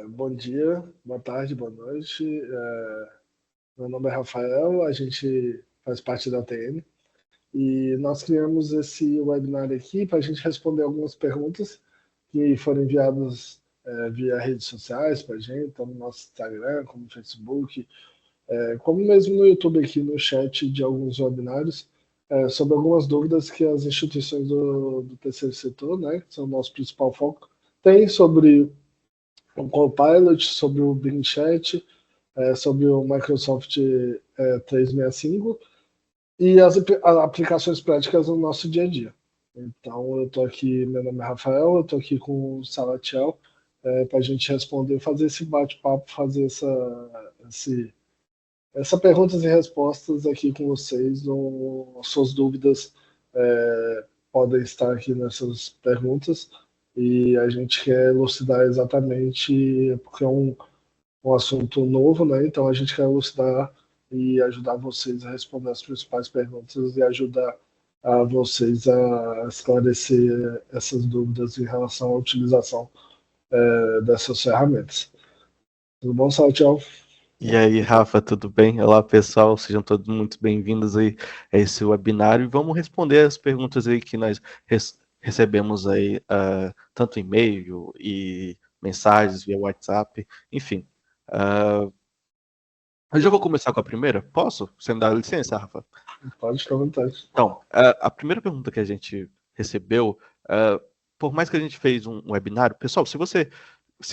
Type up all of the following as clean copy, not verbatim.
Bom dia, boa tarde, boa noite. Meu nome é Rafael, a gente faz parte da TN e nós criamos esse webinar aqui para a gente responder algumas perguntas que foram enviadas via redes sociais para a gente, tanto no nosso Instagram, como no Facebook, como mesmo no YouTube aqui no chat de alguns webinários, sobre algumas dúvidas que as instituições do terceiro setor, né, que são o nosso principal foco, têm sobre o Copilot, sobre o Bing Chat, sobre o Microsoft 365 e as aplicações práticas no nosso dia a dia. Então, eu estou aqui, meu nome é Rafael, eu estou aqui com o Salatiel, para a gente responder, fazer esse bate-papo, fazer essa perguntas e respostas aqui com vocês. Suas dúvidas podem estar aqui nessas perguntas e a gente quer elucidar exatamente, porque é um assunto novo, né? Então a gente quer elucidar e ajudar vocês a responder as principais perguntas e ajudar a vocês a esclarecer essas dúvidas em relação à utilização dessas ferramentas. Tudo bom, Saltiel? E aí, Rafa, tudo bem? Olá, pessoal, sejam todos muito bem-vindos aí a esse webinário e vamos responder as perguntas aí que nós recebemos aí, tanto e-mail e mensagens via WhatsApp, enfim. Eu já vou começar com a primeira? Posso? Você me dá licença, Rafa? Pode ficar à vontade. Então, a primeira pergunta que a gente recebeu, por mais que a gente fez um webinário, pessoal, se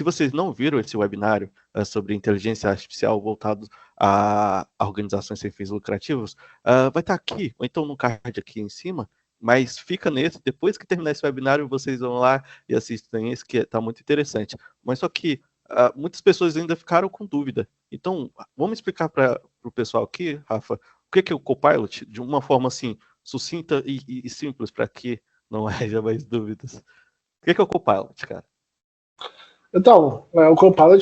vocês não viram esse webinário sobre inteligência artificial voltado a organizações sem fins lucrativos, vai estar aqui, ou então no card aqui em cima, mas fica nesse, depois que terminar esse webinário, vocês vão lá e assistem esse, que está muito interessante. Mas só que muitas pessoas ainda ficaram com dúvida. Então, vamos explicar para o pessoal aqui, Rafa, o que é o Copilot, de uma forma assim, sucinta e simples, para que não haja mais dúvidas. O que é o Copilot, cara? Então, o Copilot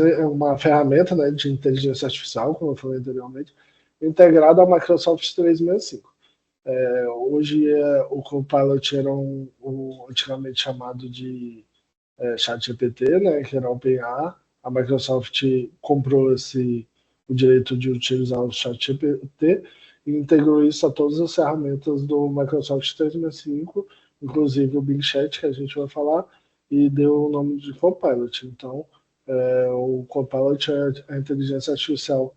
é uma ferramenta, né, de inteligência artificial, como eu falei anteriormente, integrada ao Microsoft 365. Hoje o Copilot era antigamente chamado de ChatGPT, né, que era o OpenAI. A Microsoft comprou o direito de utilizar o ChatGPT e integrou isso a todas as ferramentas do Microsoft 365, inclusive o Bing Chat, que a gente vai falar, e deu o nome de Copilot. Então, o Copilot é a inteligência artificial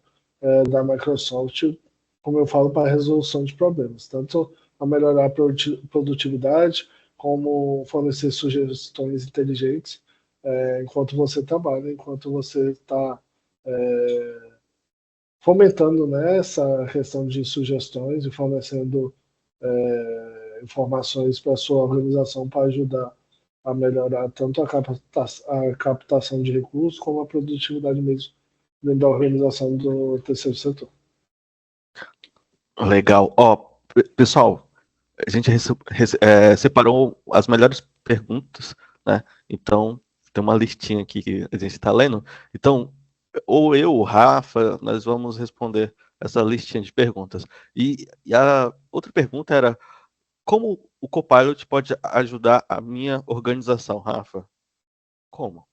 da Microsoft, como eu falo, para a resolução de problemas, tanto a melhorar a produtividade, como fornecer sugestões inteligentes enquanto você trabalha, enquanto você está fomentando, né, essa questão de sugestões e fornecendo informações para a sua organização para ajudar a melhorar tanto a captação de recursos como a produtividade mesmo dentro da organização do terceiro setor. Legal. Pessoal, a gente separou as melhores perguntas, né? Então, tem uma listinha aqui que a gente está lendo. Então, ou eu, o Rafa, nós vamos responder essa listinha de perguntas. E a outra pergunta era: como o Copilot pode ajudar a minha organização, Rafa? Como?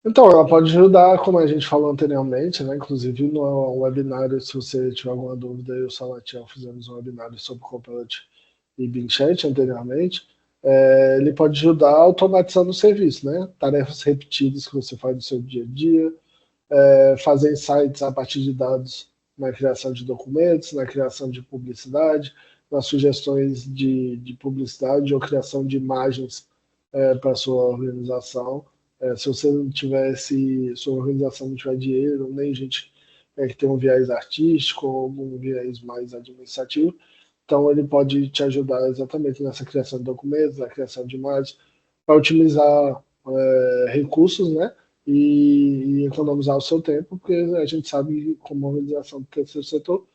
Então, ela pode ajudar, como a gente falou anteriormente, né? Inclusive no webinário, se você tiver alguma dúvida, eu e o Salatiel fizemos um webinário sobre Copilot e Bing Chat anteriormente. Ele pode ajudar automatizando o serviço, né? Tarefas repetidas que você faz no seu dia a dia, fazer insights a partir de dados na criação de documentos, na criação de publicidade, nas sugestões de publicidade ou criação de imagens para a sua organização. Se você não tivesse, sua organização não tiver dinheiro, nem gente que tem um viés artístico ou um viés mais administrativo, então ele pode te ajudar exatamente nessa criação de documentos, na criação de imagens, para otimizar recursos, né? E economizar o seu tempo, porque a gente sabe, como organização do terceiro setor,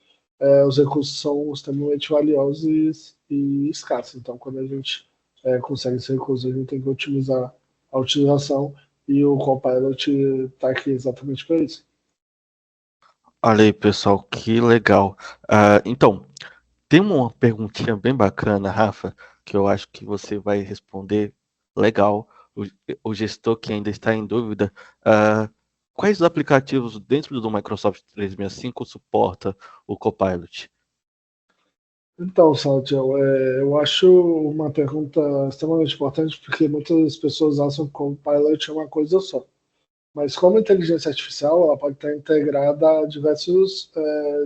os recursos são extremamente valiosos e escassos. Então, quando a gente consegue esses recursos, a gente tem que otimizar a utilização e o Copilot está aqui exatamente para isso. Olha aí, pessoal, que legal. Então, tem uma perguntinha bem bacana, Rafa, que eu acho que você vai responder legal o gestor que ainda está em dúvida, quais aplicativos dentro do Microsoft 365 suporta o Copilot? Então, Saltiel, eu acho uma pergunta extremamente importante, porque muitas pessoas acham que o Copilot é uma coisa só. Mas como inteligência artificial, ela pode estar integrada a diversos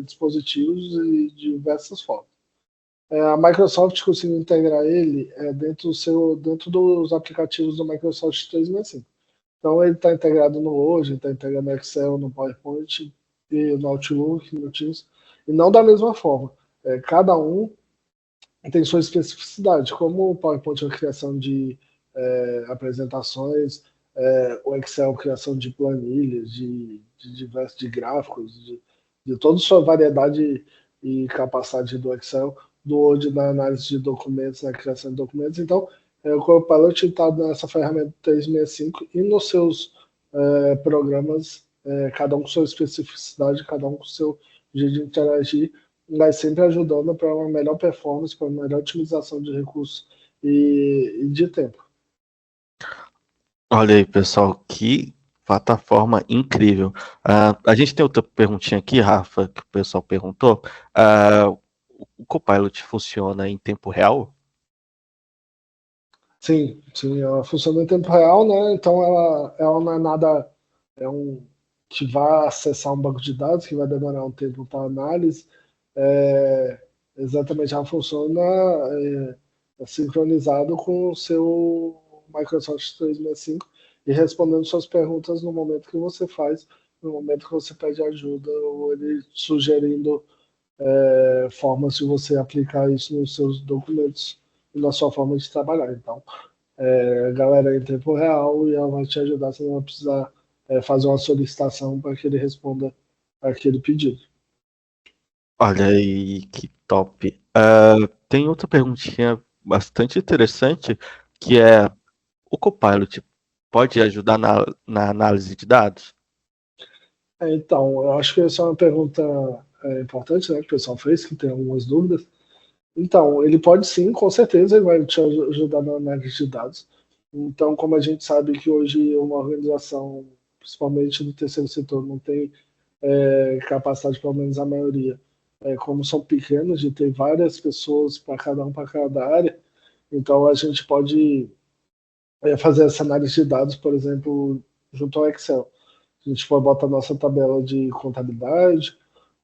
dispositivos e de diversas formas. A Microsoft conseguiu integrar ele dentro dos aplicativos do Microsoft 365. Então ele está integrado no Word, está integrado no Excel, no PowerPoint, e no Outlook, no Teams, e não da mesma forma. Cada um tem sua especificidade, como o PowerPoint é a criação de apresentações, o Excel criação de planilhas, de diversos de gráficos, de toda sua variedade e capacidade do Excel, do Word na análise de documentos, na criação de documentos. Então, o Copilot está nessa ferramenta 365 e nos seus programas, cada um com sua especificidade, cada um com seu jeito de interagir, mas sempre ajudando para uma melhor performance, para uma melhor otimização de recursos e de tempo. Olha aí, pessoal, que plataforma incrível. A gente tem outra perguntinha aqui, Rafa, que o pessoal perguntou. O Copilot funciona em tempo real? Sim, sim, ela funciona em tempo real, né? Então ela não é nada que vai acessar um banco de dados, que vai demorar um tempo para análise. Exatamente, ela funciona sincronizado com o seu Microsoft 365 e respondendo suas perguntas no momento que você faz, no momento que você pede ajuda, ou ele sugerindo formas de você aplicar isso nos seus documentos e na sua forma de trabalhar. Então, galera, em tempo real e ela vai te ajudar, você não vai precisar fazer uma solicitação para que ele responda aquele pedido. Olha aí, que top. Tem outra perguntinha bastante interessante, que é, o Copilot pode ajudar na análise de dados? Então, eu acho que essa é uma pergunta importante, né, que o pessoal fez, que tem algumas dúvidas. Então, ele pode sim, com certeza, ele vai te ajudar na análise de dados. Então, como a gente sabe que hoje uma organização, principalmente do terceiro setor, não tem capacidade, pelo menos a maioria, como são pequenos, de ter várias pessoas para cada área, então a gente pode fazer essa análise de dados, por exemplo, junto ao Excel. A gente pode botar nossa tabela de contabilidade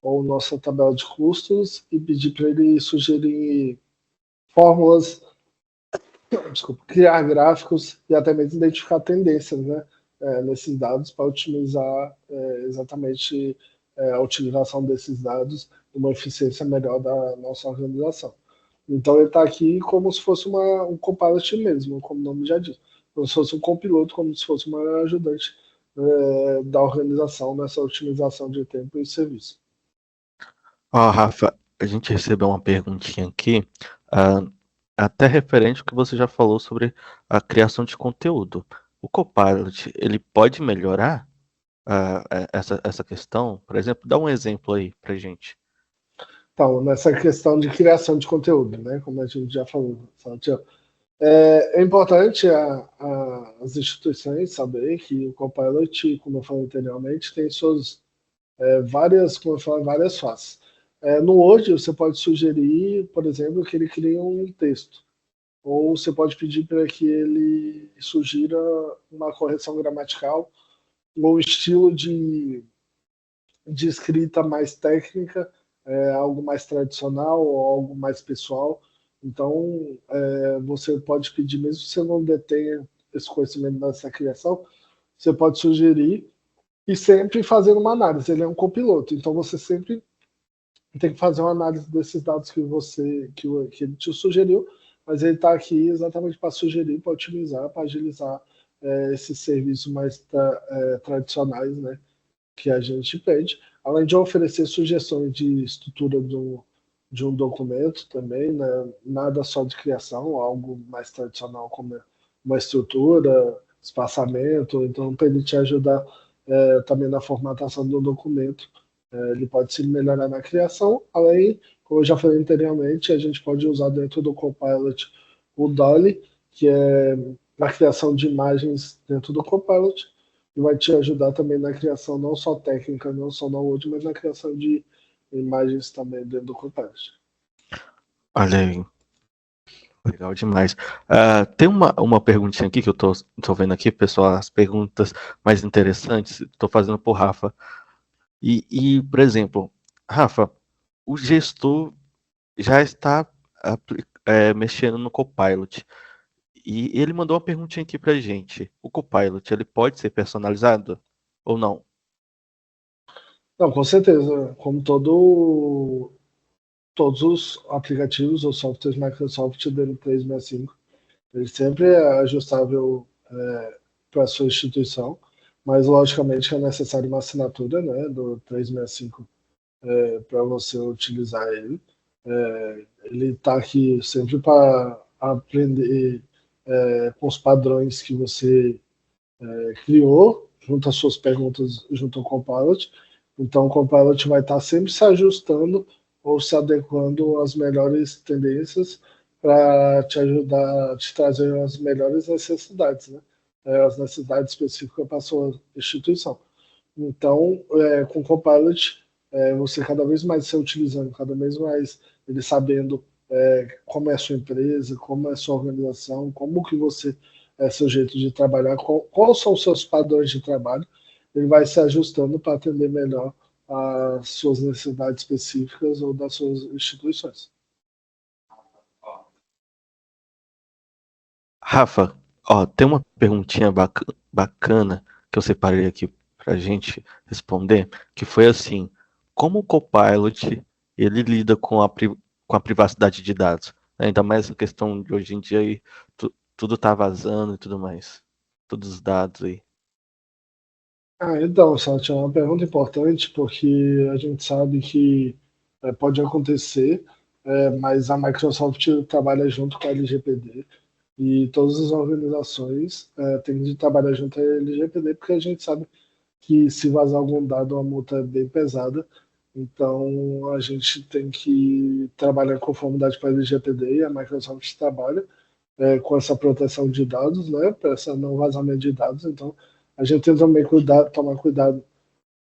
ou nossa tabela de custos e pedir para ele sugerir fórmulas, desculpa, criar gráficos e até mesmo identificar tendências, né, nesses dados para otimizar exatamente a utilização desses dados e uma eficiência melhor da nossa organização. Então ele está aqui como se fosse um copilot mesmo, como o nome já diz, como se fosse um copiloto, como se fosse uma ajudante da organização nessa otimização de tempo e serviço. Rafa, a gente recebeu uma perguntinha aqui, até referente ao que você já falou sobre a criação de conteúdo. O Copilot, ele pode melhorar essa questão? Por exemplo, dá um exemplo aí pra gente. Então, nessa questão de criação de conteúdo, né, como a gente já falou, Santiago, é importante as instituições saber que o Copilot, como eu falei anteriormente, tem suas várias, como eu falei, várias faces. No Word, você pode sugerir, por exemplo, que ele crie um texto. Ou você pode pedir para que ele sugira uma correção gramatical ou estilo de escrita mais técnica, algo mais tradicional ou algo mais pessoal. Então, você pode pedir, mesmo se você não detenha esse conhecimento nessa criação, você pode sugerir e sempre fazer uma análise. Ele é um copiloto, então você sempre tem que fazer uma análise desses dados que ele te sugeriu, mas ele está aqui exatamente para sugerir, para otimizar, para agilizar esses serviços mais tradicionais, né, que a gente pede, além de oferecer sugestões de estrutura de um documento também, né, nada só de criação, algo mais tradicional como uma estrutura, espaçamento, então para ele te ajudar também na formatação do documento. Ele pode se melhorar na criação, além, como eu já falei anteriormente, a gente pode usar dentro do Copilot o Dolly, que é na criação de imagens dentro do Copilot e vai te ajudar também na criação não só técnica, não só na Word, mas na criação de imagens também dentro do Copilot. Olha aí. Legal demais. Tem uma perguntinha aqui que eu tô vendo aqui, pessoal, as perguntas mais interessantes, estou fazendo por Rafa. Por exemplo, Rafa, o gestor já está mexendo no Copilot. E ele mandou uma perguntinha aqui pra gente. O Copilot, ele pode ser personalizado ou não? Não, com certeza. Como todos os aplicativos ou softwares Microsoft dentro do 365, ele sempre é ajustável para a sua instituição, mas logicamente é necessário uma assinatura, né, do 365 para você utilizar ele. Ele está aqui sempre para aprender com os padrões que você criou, junto às suas perguntas, junto ao Copilot. Então, o Copilot vai estar sempre se ajustando ou se adequando às melhores tendências para te ajudar, te trazer as melhores necessidades, né? As necessidades específicas para a sua instituição. Então, com o Copilot, você cada vez mais se utilizando, cada vez mais ele sabendo como é a sua empresa, como é a sua organização, como que você é seu jeito de trabalhar, quais são os seus padrões de trabalho, ele vai se ajustando para atender melhor às suas necessidades específicas ou das suas instituições. Rafa, ó, tem uma perguntinha bacana que eu separei aqui pra gente responder, que foi assim: como o Copilot ele lida com a privacidade de dados? Ainda mais essa questão de hoje em dia aí, tudo tá vazando e tudo mais. Todos os dados aí. Então, Sati, é uma pergunta importante porque a gente sabe que pode acontecer, mas a Microsoft trabalha junto com a LGPD e todas as organizações têm de trabalhar junto à LGPD porque a gente sabe que se vazar algum dado, a multa é bem pesada. Então, a gente tem que trabalhar em conformidade com a LGPD e a Microsoft trabalha com essa proteção de dados, né, para esse não vazamento de dados. Então, a gente tem também tomar cuidado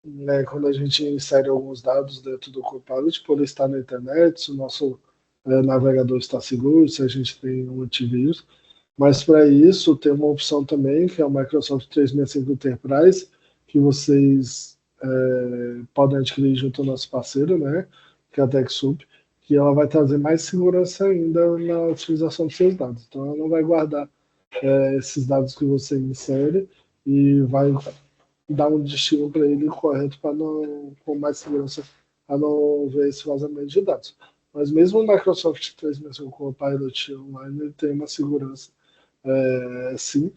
né, quando a gente insere alguns dados dentro do Copilot, por ele estar na internet, se o nosso navegador está seguro, se a gente tem um antivírus. Mas para isso tem uma opção também, que é o Microsoft 365 Enterprise, que vocês podem adquirir junto ao nosso parceiro, né, que é a TechSoup, que ela vai trazer mais segurança ainda na utilização dos seus dados. Então ela não vai guardar esses dados que você insere e vai dar um destino para ele correto para não, com mais segurança, para não ver esse vazamento de dados. Mas mesmo o Microsoft 365 com o Pilot Online, ele tem uma segurança, sim,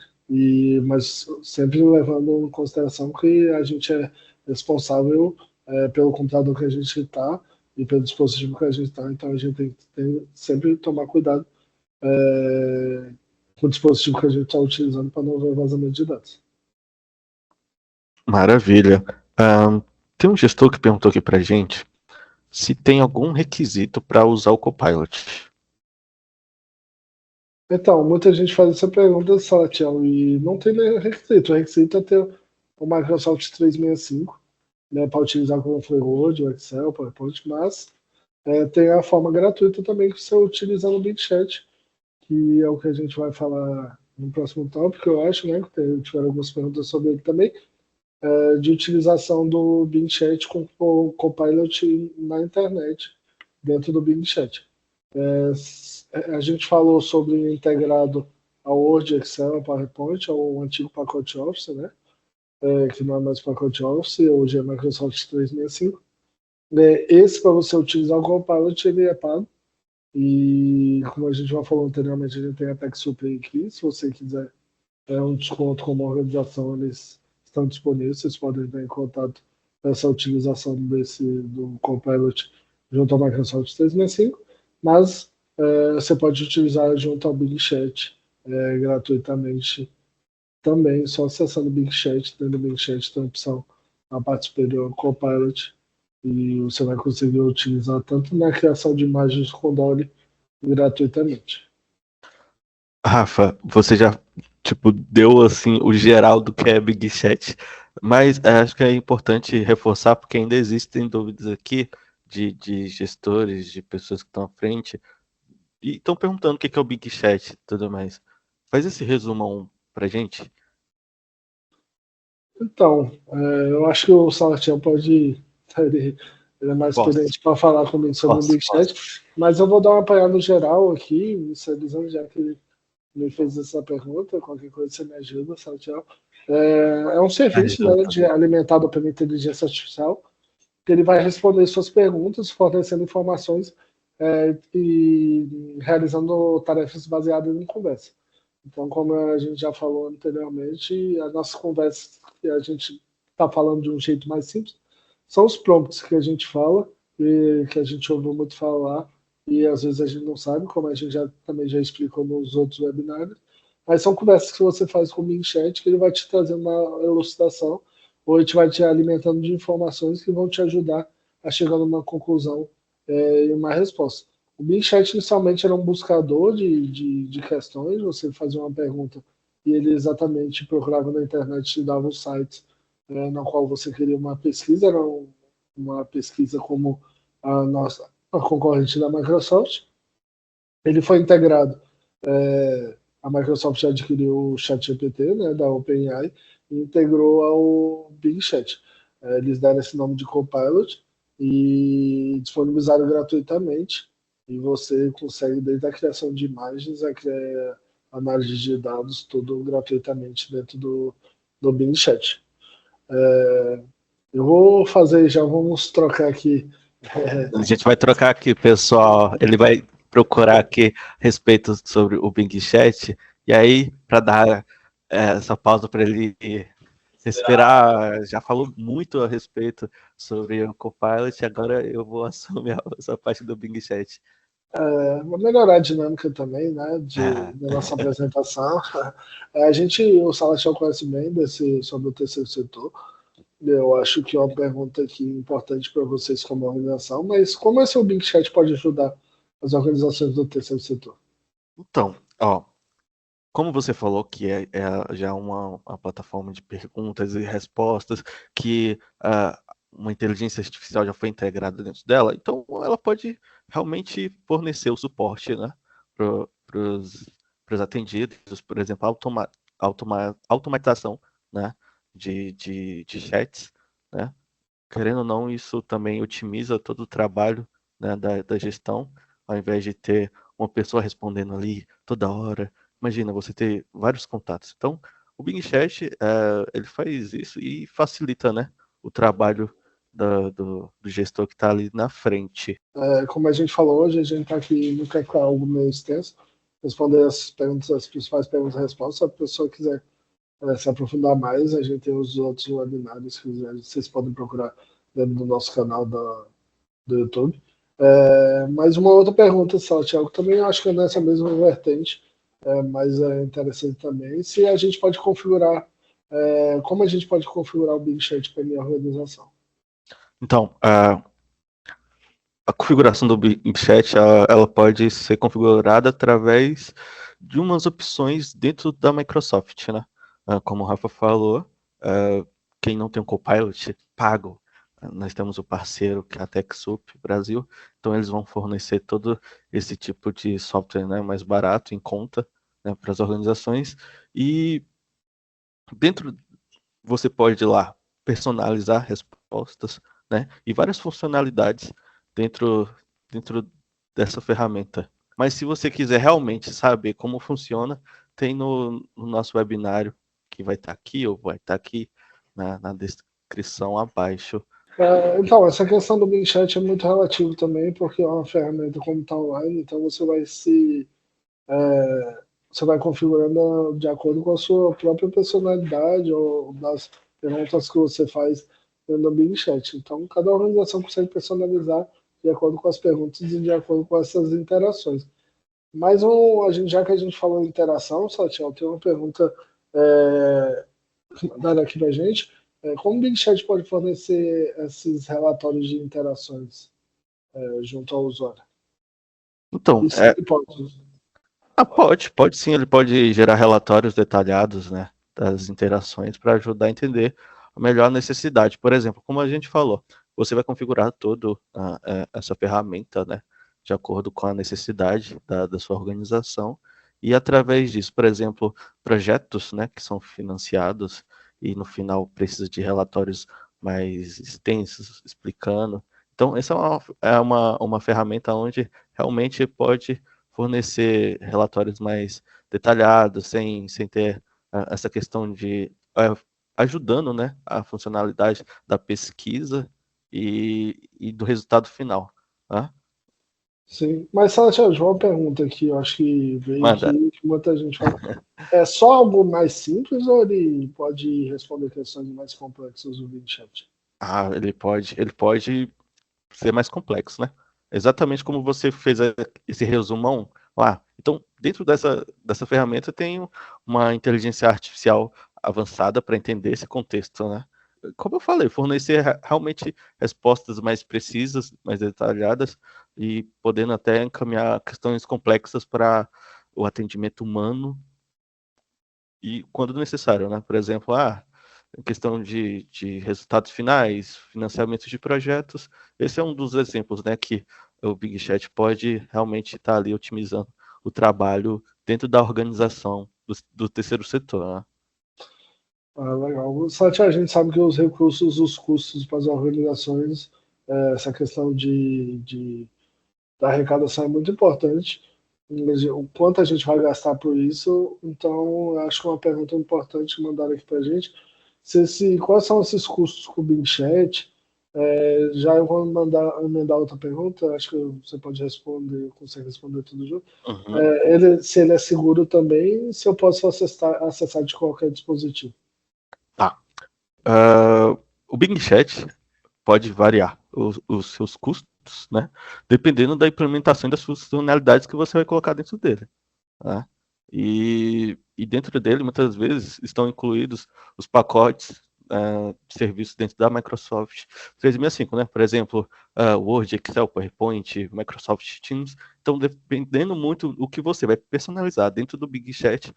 mas sempre levando em consideração que a gente é responsável pelo computador que a gente está e pelo dispositivo que a gente está, então a gente tem que sempre tomar cuidado com o dispositivo que a gente está utilizando para não ver vazamento de dados. Maravilha. Tem um gestor que perguntou aqui pra gente se tem algum requisito para usar o Copilot. Então, muita gente faz essa pergunta, Salatiel, e não tem nenhum requisito. O requisito é ter o Microsoft 365, né, para utilizar como foi o Word, o Excel, o PowerPoint, mas tem a forma gratuita também que você utiliza no Bing Chat, que é o que a gente vai falar no próximo tópico, eu acho, né, que tiveram algumas perguntas sobre ele também, de utilização do Bing Chat com o Copilot na internet, dentro do Bing Chat. A gente falou sobre integrado ao Word, Excel, PowerPoint, ao antigo pacote Office, né? Que não é mais pacote Office, hoje é Microsoft 365. Esse, para você utilizar o Copilot, ele é pago. E como a gente já falou anteriormente, a gente tem a TechSoup aqui. Se você quiser um desconto como organização, eles estão disponíveis. Vocês podem entrar em contato com essa utilização do Copilot junto ao Microsoft 365. Mas você pode utilizar junto ao Bing Chat gratuitamente também, só acessando o Bing Chat. Dentro do Bing Chat tem a opção na parte superior Copilot e você vai conseguir utilizar tanto na criação de imagens com Dolly gratuitamente. Rafa, você já tipo, deu assim o geral do que é Big Chat, mas acho que é importante reforçar porque ainda existem dúvidas aqui de gestores, de pessoas que estão à frente e estão perguntando o que é o Big Chat e tudo mais. Faz esse resumão pra gente. Então, eu acho que o Salatiel pode. Ele é mais Posso, experiente para falar comigo sobre o posso, Big posso. Chat, mas eu vou dar uma apanhada geral aqui, inicializando, já que ele me fez essa pergunta. Qualquer coisa você me ajuda, Salatiel. É um serviço, né, Ajuda. alimentado pela inteligência artificial, que ele vai responder suas perguntas, fornecendo informações e realizando tarefas baseadas em conversa. Então, como a gente já falou anteriormente, a nossa conversa que a gente está falando de um jeito mais simples são os prompts que a gente fala e que a gente ouviu muito falar e às vezes a gente não sabe, como a gente também já explicou nos outros webinários. Mas são conversas que você faz com o Bing Chat que ele vai te trazer uma elucidação ou ele vai te alimentando de informações que vão te ajudar a chegar numa conclusão e uma resposta. O Bing Chat inicialmente era um buscador de questões, você fazia uma pergunta e ele exatamente procurava na internet e dava um site na qual você queria uma pesquisa, era uma pesquisa como a concorrente da Microsoft. Ele foi integrado, a Microsoft já adquiriu o ChatGPT, né, da OpenAI, e integrou ao Bing Chat. Eles deram esse nome de Copilot e disponibilizaram gratuitamente. E você consegue, desde a criação de imagens, a criar análise de dados, tudo gratuitamente dentro do Bing Chat. Eu vou fazer, já vamos trocar aqui. A gente vai trocar aqui, pessoal. Ele vai procurar aqui a respeito sobre o Bing Chat. E aí, para dar essa pausa para ele respirar, já falou muito a respeito sobre o Copilot. Agora eu vou assumir essa parte do Bing Chat. Vou melhorar a dinâmica também, né, da nossa apresentação. O Salatiel conhece bem sobre o terceiro setor. Eu acho que é uma pergunta aqui importante para vocês como organização, mas como esse Bing Chat pode ajudar as organizações do terceiro setor? Então, ó, como você falou que é já uma plataforma de perguntas e respostas, que uma inteligência artificial já foi integrada dentro dela, então ela pode realmente fornecer o suporte, né, para os atendidos, por exemplo, automatização, né, de chats, né. Querendo ou não, isso também otimiza todo o trabalho, né, da gestão, ao invés de ter uma pessoa respondendo ali toda hora. Imagina você ter vários contatos. Então, o Bing Chat, ele faz isso e facilita, né, o trabalho do gestor que está ali na frente. Como a gente falou hoje, a gente está aqui, não quer ficar algo meio extenso, responder as perguntas, as principais perguntas e respostas. Se a pessoa quiser se aprofundar mais, a gente tem os outros webinários que vocês podem procurar dentro do nosso canal do YouTube. Mas uma outra pergunta só, Thiago, também acho que é nessa mesma vertente, mas é interessante também, se a gente pode configurar, como a gente pode configurar o Big Chat para minha organização? Então, a configuração do Bing Chat, ela pode ser configurada através de umas opções dentro da Microsoft, né? Como o Rafa falou, quem não tem um Copilot, pago. Nós temos o parceiro que é a TechSoup Brasil, então eles vão fornecer todo esse tipo de software, né, mais barato, em conta, né, para as organizações. E dentro você pode ir lá personalizar respostas, né, e várias funcionalidades dentro dessa ferramenta. Mas se você quiser realmente saber como funciona, tem no nosso webinário, que vai estar aqui ou vai estar aqui na descrição abaixo. Então, essa questão do Bing Chat é muito relativo também, porque é uma ferramenta como está online, então você vai configurando de acordo com a sua própria personalidade ou das perguntas que você faz dentro do Bing Chat. Então, cada organização consegue personalizar de acordo com as perguntas e de acordo com essas interações. Mas já que a gente falou em interação, Satiel, tem uma pergunta que mandaram aqui para a gente. Como o Big Chat pode fornecer esses relatórios de interações junto ao usuário? Então, Isso ele pode. Pode sim, ele pode gerar relatórios detalhados, né, das interações para ajudar a entender melhor a necessidade. Por exemplo, como a gente falou, você vai configurar toda essa ferramenta, né, de acordo com a necessidade da sua organização, e através disso, por exemplo, projetos, né, que são financiados e no final precisa de relatórios mais extensos, explicando. Então, essa é uma ferramenta onde realmente pode fornecer relatórios mais detalhados, sem ter essa questão de ajudando, né, a funcionalidade da pesquisa e do resultado final. Tá? Sim, mas Salatiel, uma pergunta aqui, eu acho que veio Manda. aqui, que muita gente fala. É só algo mais simples ou ele pode responder questões mais complexas do Bing Chat? Ele pode ser mais complexo, né? Exatamente como você fez esse resumão lá. Então, dentro dessa ferramenta tem uma inteligência artificial avançada para entender esse contexto, né? Como eu falei, fornecer realmente respostas mais precisas, mais detalhadas e podendo até encaminhar questões complexas para o atendimento humano e quando necessário, né? Por exemplo, em questão de resultados finais, financiamento de projetos, esse é um dos exemplos, né, que o Big Chat pode realmente estar ali otimizando o trabalho dentro da organização do terceiro setor, né? Ah, legal. Salatiel, a gente sabe que os recursos, os custos para as organizações, essa questão da arrecadação é muito importante. Mas o quanto a gente vai gastar por isso, então eu acho que é uma pergunta importante que mandaram aqui para a gente. Quais são esses custos com o Bing Chat? Já eu vou mandar emendar outra pergunta, acho que você pode responder, consegue responder tudo junto. Uhum. Se ele é seguro também, se eu posso acessar de qualquer dispositivo. Tá. O Bing Chat pode variar os seus custos, né, dependendo da implementação das funcionalidades que você vai colocar dentro dele. Né? E dentro dele, muitas vezes, estão incluídos os pacotes de serviços dentro da Microsoft 365, né? Por exemplo, Word, Excel, PowerPoint, Microsoft Teams. Então, dependendo muito do que você vai personalizar dentro do Big Chat,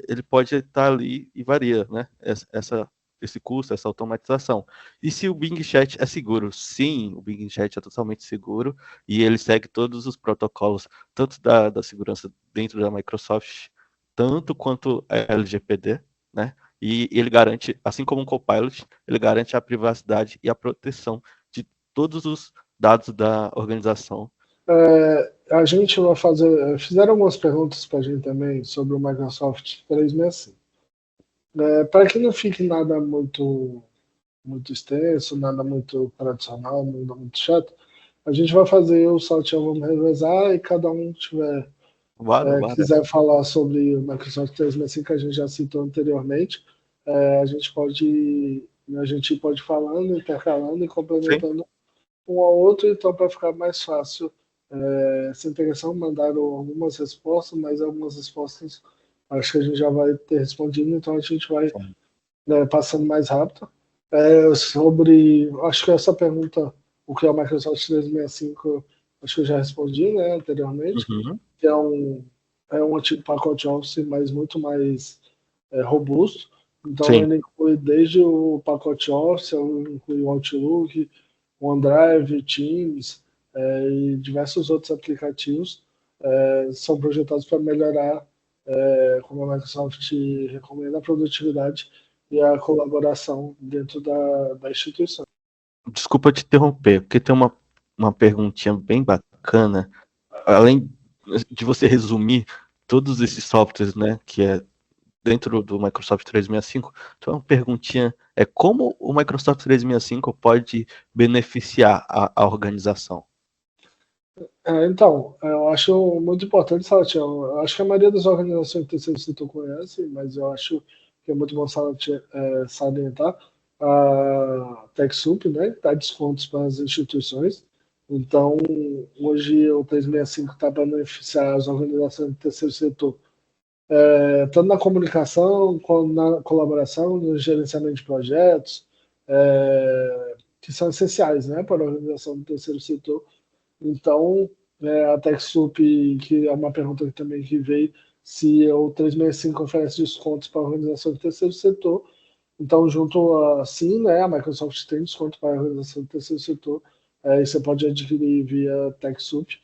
ele pode estar ali e varia, né? Esse custo, essa automatização. E se o Bing Chat é seguro? Sim, o Bing Chat é totalmente seguro e ele segue todos os protocolos, tanto da segurança dentro da Microsoft, tanto quanto a LGPD, né? E ele garante, assim como o Copilot, ele garante a privacidade e a proteção de todos os dados da organização. A gente vai fazer. Fizeram algumas perguntas para a gente também sobre o Microsoft 365. Para que não fique nada muito extenso, nada muito tradicional, nada muito chato, a gente vai fazer o Saltiel, vamos revezar e cada um tiver Bora. quiser falar sobre o Microsoft 365 que a gente já citou anteriormente, a gente pode ir falando, intercalando e Sim. complementando um ao outro, então para ficar mais fácil essa integração, mandaram algumas respostas, mas algumas respostas acho que a gente já vai ter respondido, então a gente vai Sim. passando mais rápido. Acho que essa pergunta, o que é o Microsoft 365, acho que eu já respondi, né, anteriormente, Uhum. que é um antigo pacote Office, mas muito mais robusto. Então Sim. ele inclui desde o pacote Office, ele inclui o Outlook, o OneDrive, Teams e diversos outros aplicativos são projetados para melhorar, como a Microsoft recomenda, a produtividade e a colaboração dentro da instituição. Desculpa te interromper, porque tem uma perguntinha bem bacana. Além de você resumir todos esses softwares, né, que é dentro do Microsoft 365, então uma perguntinha é como o Microsoft 365 pode beneficiar a organização? Então, eu acho muito importante, Salatiel. Eu acho que a maioria das organizações do terceiro setor conhece, mas eu acho que é muito bom salientar a TechSoup, né, que dá descontos para as instituições. Então, hoje o 365 está para beneficiar as organizações do terceiro setor, tanto na comunicação, como na colaboração, no gerenciamento de projetos, que são essenciais, né, para a organização do terceiro setor. Então, A TechSoup, que é uma pergunta que também que veio, se o 365 oferece descontos para a organização do terceiro setor. Então, junto sim, né, a Microsoft tem desconto para a organização do terceiro setor, e você pode adquirir via TechSoup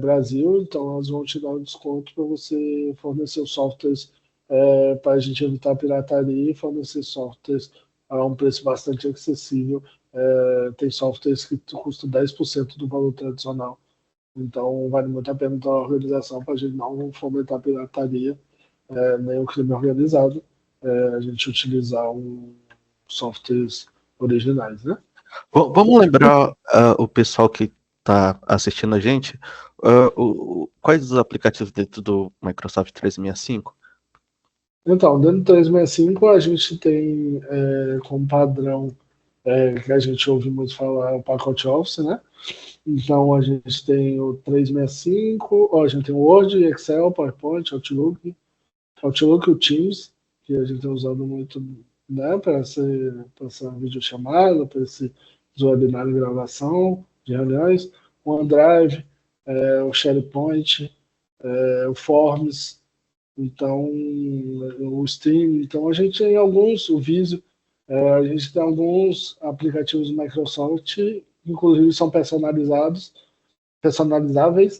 Brasil, então elas vão te dar um desconto para você fornecer os softwares para a gente evitar a pirataria e fornecer softwares a um preço bastante acessível. Tem softwares que custam 10% do valor tradicional, então vale muito a pena ter uma organização para a gente não fomentar a pirataria, nem o crime organizado, a gente utilizar softwares originais, né? Vamos lembrar o pessoal que está assistindo a gente, quais os aplicativos dentro do Microsoft 365? Então, dentro do 365 a gente tem como padrão que a gente ouve muito falar o pacote Office, né? Então a gente tem o 365, ó, a gente tem o Word, Excel, PowerPoint, Outlook, o Teams, que a gente tem usado muito, né, para essa videochamada, para esse webinar de gravação de reuniões, o OneDrive, o SharePoint, o Forms, então o Stream. Então a gente tem alguns, o Visio, a gente tem alguns aplicativos do Microsoft, inclusive são personalizáveis,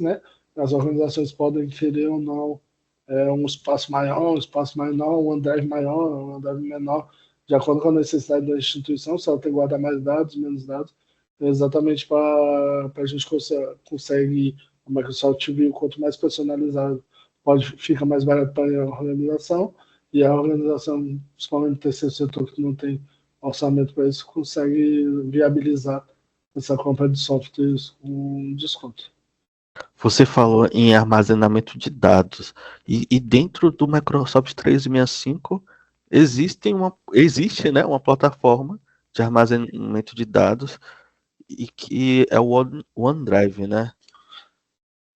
né? As organizações podem querer ou não um espaço maior, um espaço menor, um OneDrive maior, um OneDrive menor, de acordo com a necessidade da instituição, se ela tem que guardar mais dados, menos dados, exatamente para a gente consegue, a Microsoft viu, quanto mais personalizado, fica mais barato para a organização, e a organização, principalmente o terceiro setor que não tem orçamento para isso, consegue viabilizar essa compra de softwares com desconto. Você falou em armazenamento de dados, e dentro do Microsoft 365 existe, né, uma plataforma de armazenamento de dados, e que é o OneDrive, né?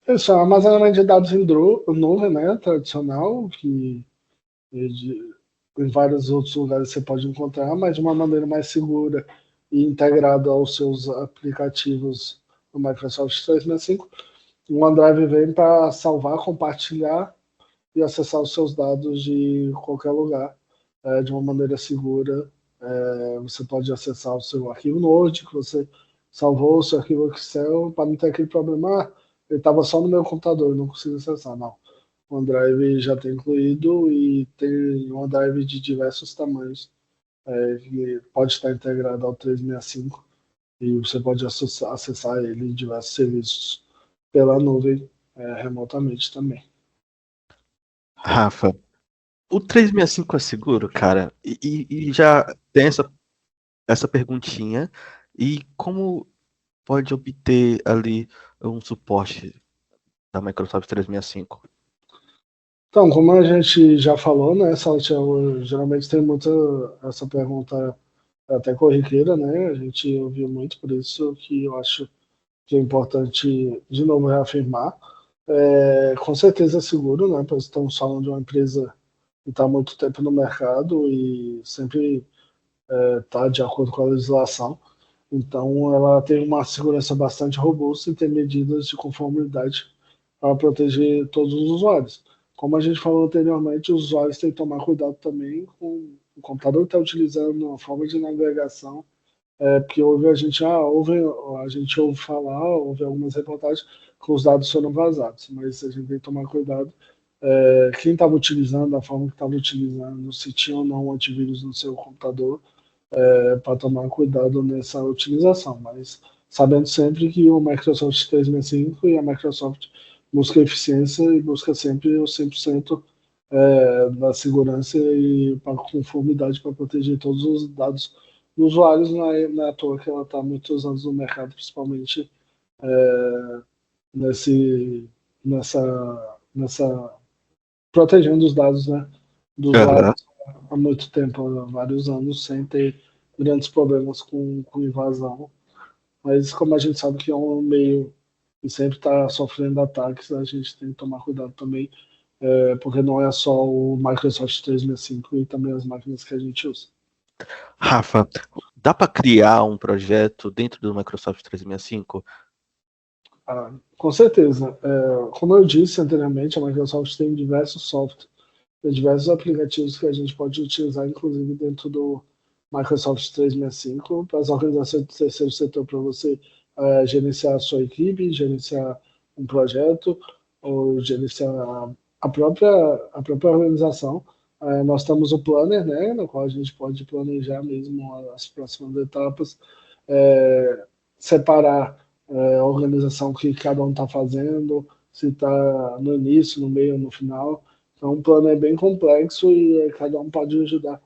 Isso, armazenamento de dados em nuvem, né, tradicional, que em vários outros lugares você pode encontrar, mas de uma maneira mais segura e integrada aos seus aplicativos do Microsoft 365. O OneDrive vem para salvar, compartilhar e acessar os seus dados de qualquer lugar, de uma maneira segura. Você pode acessar o seu arquivo Node, que você salvou, o seu arquivo Excel, para não ter aquele problema, ele estava só no meu computador, eu não consigo acessar. Não. O OneDrive já tem incluído e tem um OneDrive de diversos tamanhos, que pode estar integrado ao 365 e você pode acessar ele em diversos serviços pela nuvem, remotamente também. Rafa, o 365 é seguro, cara? E já tem essa perguntinha, e como pode obter ali um suporte da Microsoft 365? Então, como a gente já falou, né, Salatiel, geralmente tem muita essa pergunta até corriqueira, né? A gente ouviu muito, por isso que eu acho que é importante, de novo, reafirmar. Com certeza é seguro, né? Pois estamos falando de uma empresa que está há muito tempo no mercado e sempre está de acordo com a legislação. Então, ela tem uma segurança bastante robusta e tem medidas de conformidade para proteger todos os usuários. Como a gente falou anteriormente, os usuários têm que tomar cuidado também com o computador que está utilizando, a forma de navegação, porque a gente ouve falar, ouve algumas reportagens que os dados foram vazados, mas a gente tem que tomar cuidado. Quem estava utilizando, a forma que estava utilizando, se tinha ou não um antivírus no seu computador, para tomar cuidado nessa utilização, mas sabendo sempre que o Microsoft 365 e a Microsoft busca eficiência e busca sempre o 100% da segurança e para conformidade para proteger todos os dados dos usuários, não é à toa que ela está há muitos anos no mercado, principalmente nesse, nessa protegendo os dados, né, do usuário Aham. há muito tempo, há vários anos, sem ter grandes problemas com invasão. Mas como a gente sabe que é um meio que sempre está sofrendo ataques, a gente tem que tomar cuidado também, porque não é só o Microsoft 365 e também as máquinas que a gente usa. Rafa, dá para criar um projeto dentro do Microsoft 365? Com certeza. Como eu disse anteriormente, a Microsoft tem diversos softwares, tem diversos aplicativos que a gente pode utilizar, inclusive dentro do Microsoft 365, para as organizações do terceiro setor, para você gerenciar a sua equipe, gerenciar um projeto, ou gerenciar a própria organização. Nós temos o Planner, né, no qual a gente pode planejar mesmo as próximas etapas, separar a organização que cada um está fazendo, se está no início, no meio, no final. Então, o plano é bem complexo e cada um pode ajudar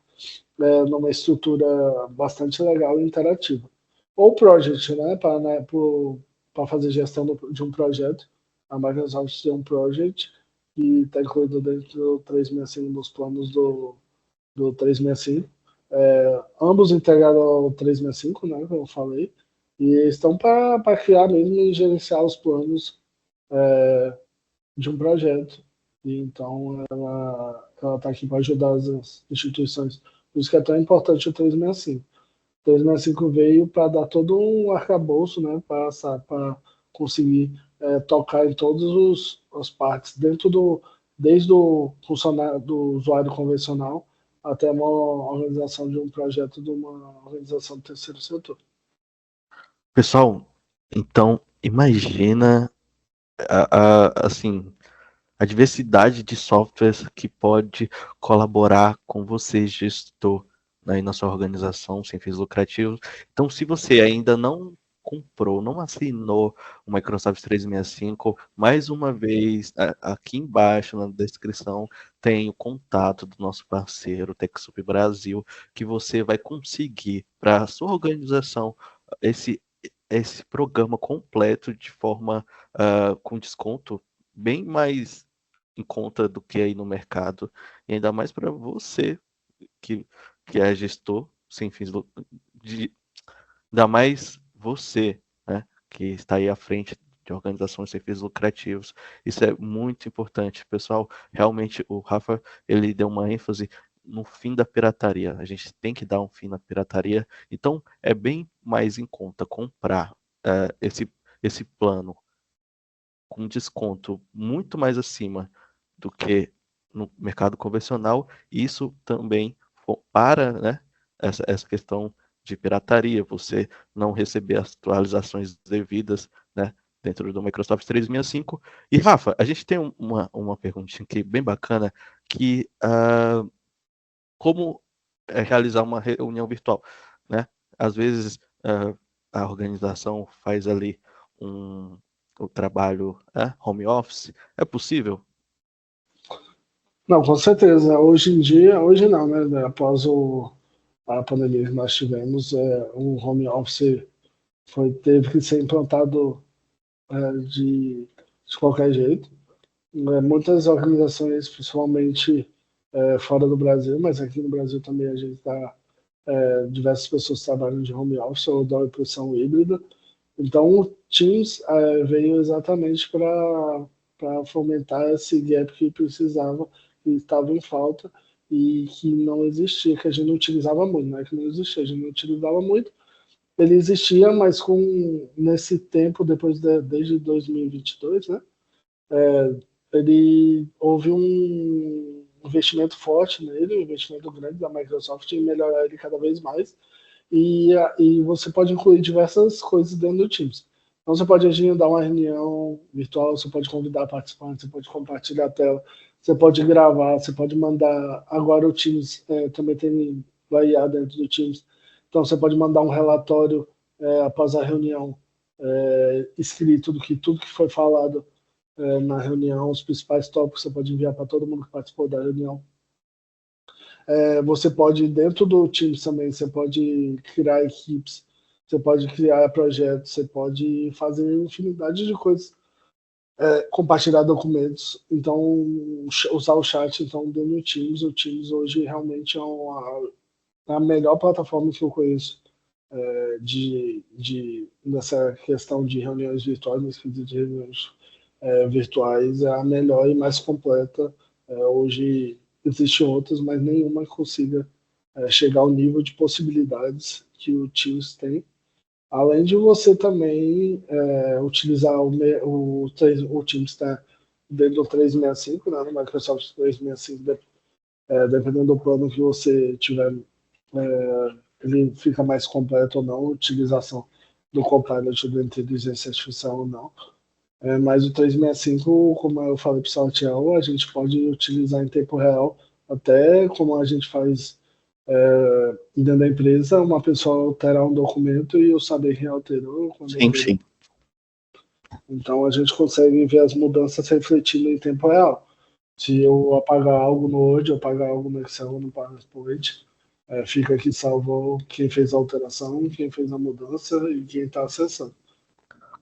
numa estrutura bastante legal e interativa. Ou project, né, para fazer gestão de um projeto. A Microsoft tem um project que está incluído dentro do 365, nos planos do 365. Ambos integraram ao 365, né, como eu falei, e estão para criar mesmo e gerenciar os planos de um projeto. E então, ela está aqui para ajudar as instituições. Por isso que é tão importante o 365. O 365 veio para dar todo um arcabouço, né, para conseguir tocar em todas as partes, desde o funcionário, do usuário convencional até uma organização de um projeto de uma organização do terceiro setor. Pessoal, então imagina assim, a diversidade de softwares que pode colaborar com você, gestor, aí na sua organização sem fins lucrativos. Então, se você ainda não comprou, não assinou o Microsoft 365, mais uma vez, aqui embaixo na descrição tem o contato do nosso parceiro TechSoup Brasil, que você vai conseguir para a sua organização esse programa completo de forma com desconto bem mais em conta do que aí no mercado, e ainda mais para você que, que é gestor sem fins de, ainda mais você, né, que está aí à frente de organizações sem fins lucrativos. Isso é muito importante, pessoal. Realmente o Rafa, ele deu uma ênfase no fim da pirataria. A gente tem que dar um fim na pirataria. Então é bem mais em conta comprar esse plano com desconto muito mais acima do que no mercado convencional. Isso também para, né, essa questão de pirataria, você não receber as atualizações devidas, né, dentro do Microsoft 365. E Rafa, a gente tem uma perguntinha aqui bem bacana, que como realizar uma reunião virtual, né? Às vezes a organização faz ali o trabalho home office. É possível? Não, com certeza. Hoje em dia, hoje não, né? Após a pandemia que nós tivemos, o home office teve que ser implantado de qualquer jeito. Muitas organizações, principalmente fora do Brasil, mas aqui no Brasil também a gente está, diversas pessoas trabalham de home office ou da opção híbrida. Então, o Teams veio exatamente para fomentar esse gap que precisava, que estava em falta e que não existia, que a gente não utilizava muito, não é que não existia, a gente não utilizava muito. Ele existia, mas nesse tempo, desde 2022, né? Houve um investimento forte nele, um investimento grande da Microsoft em melhorar ele cada vez mais. E você pode incluir diversas coisas dentro do Teams. Então, você pode agendar uma reunião virtual, você pode convidar participantes, você pode compartilhar a tela, você pode gravar, você pode mandar. Agora, o Teams também tem IA dentro do Teams. Então, você pode mandar um relatório após a reunião, escrito tudo que foi falado na reunião, os principais tópicos, você pode enviar para todo mundo que participou da reunião. Você pode, dentro do Teams também, você pode criar equipes, você pode criar projetos, você pode fazer infinidade de coisas, compartilhar documentos, então usar o chat, então dentro do Teams, o Teams hoje realmente é a melhor plataforma que eu conheço nessa questão de reuniões virtuais, nesse quesito de reuniões virtuais, é a melhor e mais completa. Hoje existem outras, mas nenhuma consiga chegar ao nível de possibilidades que o Teams tem. Além de você também utilizar o Teams está dentro do 365, né, no Microsoft 365, dependendo do plano que você tiver, ele fica mais completo ou não, a utilização do Copilot da inteligência artificial ou não. Mas o 365, como eu falei para o Salatiel, a gente pode utilizar em tempo real, até como a gente faz dentro da empresa, uma pessoa alterar um documento e eu saber quem alterou, quando Sim, alterou. sim. Então a gente consegue ver as mudanças refletindo em tempo real. Se eu apagar algo no Word, eu apagar algo no Excel, no PowerPoint, fica aqui salvo quem fez a alteração, quem fez a mudança e quem está acessando.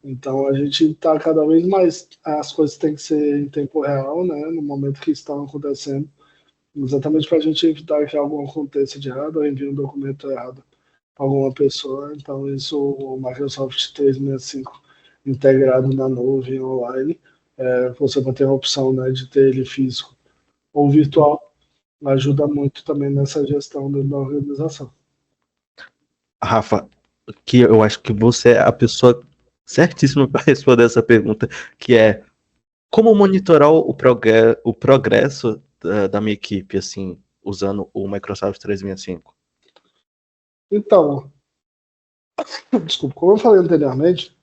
Então a gente está cada vez mais, as coisas têm que ser em tempo real, né, no momento que estão acontecendo, exatamente para a gente evitar que algo aconteça de errado ou envie um documento errado para alguma pessoa. Então isso o Microsoft 365 integrado na nuvem online, você vai ter a opção, né, de ter ele físico ou virtual, ajuda muito também nessa gestão da organização. Rafa, que eu acho que você é a pessoa certíssima para responder essa pergunta, que é como monitorar o progresso da minha equipe, assim, usando o Microsoft 365? Então, desculpa, como eu falei anteriormente,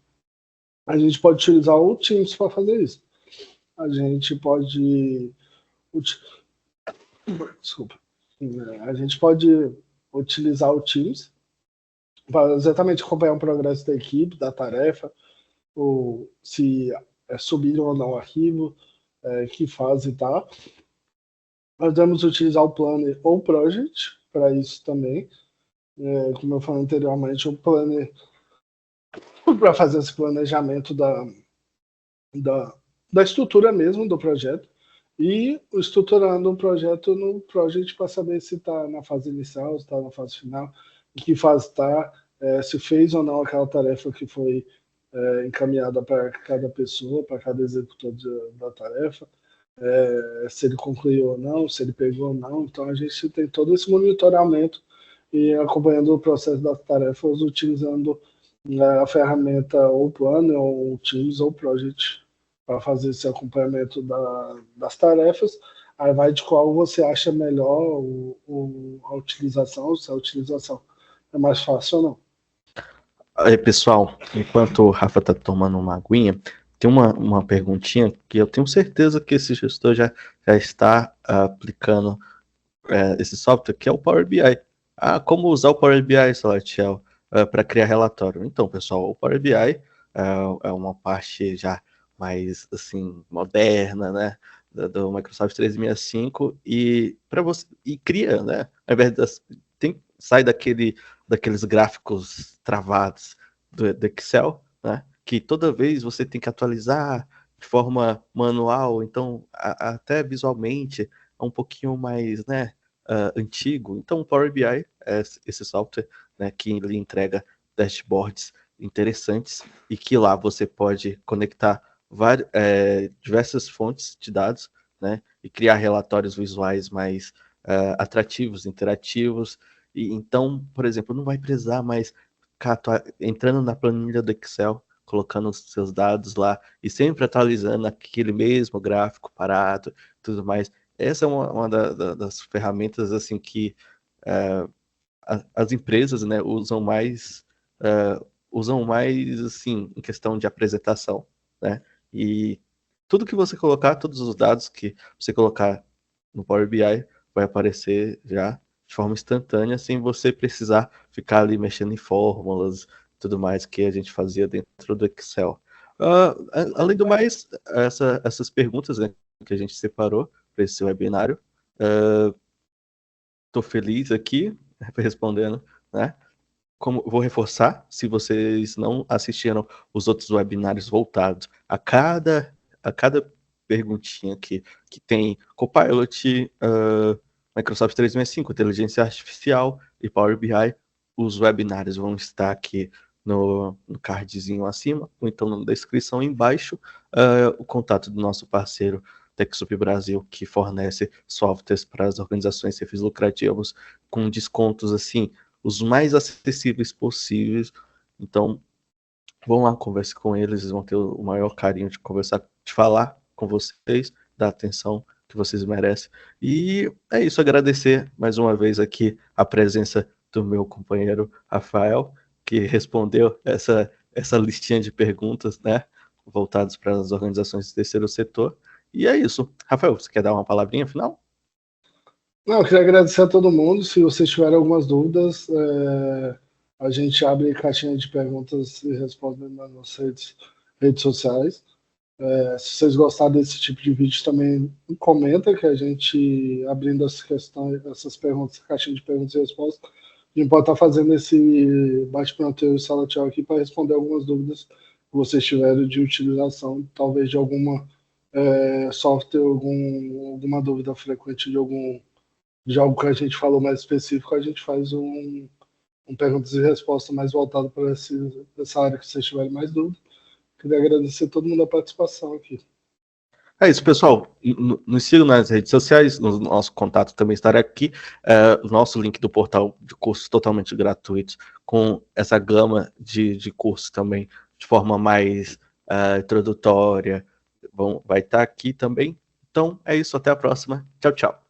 a gente pode utilizar o Teams para fazer isso. A gente pode. Desculpa. A gente pode utilizar o Teams para exatamente acompanhar o progresso da equipe, da tarefa, ou se subiram ou não o arquivo, que fase está. Nós vamos utilizar o Planner ou Project para isso também. Como eu falei anteriormente, o Planner para fazer esse planejamento da, da estrutura mesmo do projeto e estruturando o projeto no Project para saber se está na fase inicial, se está na fase final, em que fase está, se fez ou não aquela tarefa que foi encaminhada para cada pessoa, para cada executor da tarefa, se ele concluiu ou não, se ele pegou ou não. Então a gente tem todo esse monitoramento e acompanhando o processo das tarefas utilizando a ferramenta ou Planner, ou Teams, ou Project para fazer esse acompanhamento das tarefas. Aí vai de qual você acha melhor a utilização, se a utilização é mais fácil ou não. Aí, pessoal, enquanto o Rafa tá tomando uma aguinha, tem uma perguntinha que eu tenho certeza que esse gestor já está aplicando esse software, que é o Power BI. Como usar o Power BI, Salatiel, para criar relatório? Então, pessoal, o Power BI é uma parte já mais assim moderna, né, do Microsoft 365 e para você cria, né, ao invés sai daqueles gráficos travados do Excel, né, que toda vez você tem que atualizar de forma manual, então até visualmente é um pouquinho mais, né, antigo. Então o Power BI é esse software, né, que lhe entrega dashboards interessantes e que lá você pode conectar diversas fontes de dados, né, e criar relatórios visuais mais atrativos, interativos. E então, por exemplo, não vai precisar mais ficar entrando na planilha do Excel, colocando os seus dados lá e sempre atualizando aquele mesmo gráfico parado, tudo mais. Essa é uma das ferramentas assim que as empresas, né, usam mais assim em questão de apresentação, né? E tudo que você colocar, todos os dados que você colocar no Power BI vai aparecer já de forma instantânea, sem você precisar ficar ali mexendo em fórmulas, tudo mais que a gente fazia dentro do Excel. Além do mais, essas perguntas, né, que a gente separou para esse webinário, estou feliz aqui respondendo, né? Como vou reforçar, se vocês não assistiram os outros webinários voltados a cada perguntinha que tem Copilot, Microsoft 365, inteligência artificial e Power BI, os webinários vão estar aqui no cardzinho acima, ou então na descrição embaixo, o contato do nosso parceiro TechSoup Brasil, que fornece softwares para as organizações sem fins lucrativos com descontos assim os mais acessíveis possíveis Então, vão lá, converse com eles, eles vão ter o maior carinho de conversar, de falar com vocês, dar atenção que vocês merecem. E é isso, agradecer mais uma vez aqui a presença do meu companheiro Rafael, que respondeu essa listinha de perguntas, né, voltadas para as organizações do terceiro setor. E é isso. Rafael, você quer dar uma palavrinha final? Não, eu queria agradecer a todo mundo. Se vocês tiverem algumas dúvidas, a gente abre caixinha de perguntas e responde nas nossas redes sociais. Se vocês gostaram desse tipo de vídeo, também comenta que a gente, abrindo essas perguntas, caixinha de perguntas e respostas, a gente pode estar fazendo esse bate-pronto e sala tchau aqui para responder algumas dúvidas que vocês tiverem de utilização, talvez de alguma software, alguma dúvida frequente de algo que a gente falou mais específico, a gente faz um perguntas e respostas mais voltado para essa área que vocês tiverem mais dúvida. Queria agradecer a todo mundo a participação aqui. É isso, pessoal. Nos sigam nas redes sociais, no nosso contato também estará aqui. O nosso link do portal de cursos totalmente gratuitos, com essa gama de cursos também, de forma mais introdutória, vai estar aqui também. Então, é isso. Até a próxima. Tchau, tchau.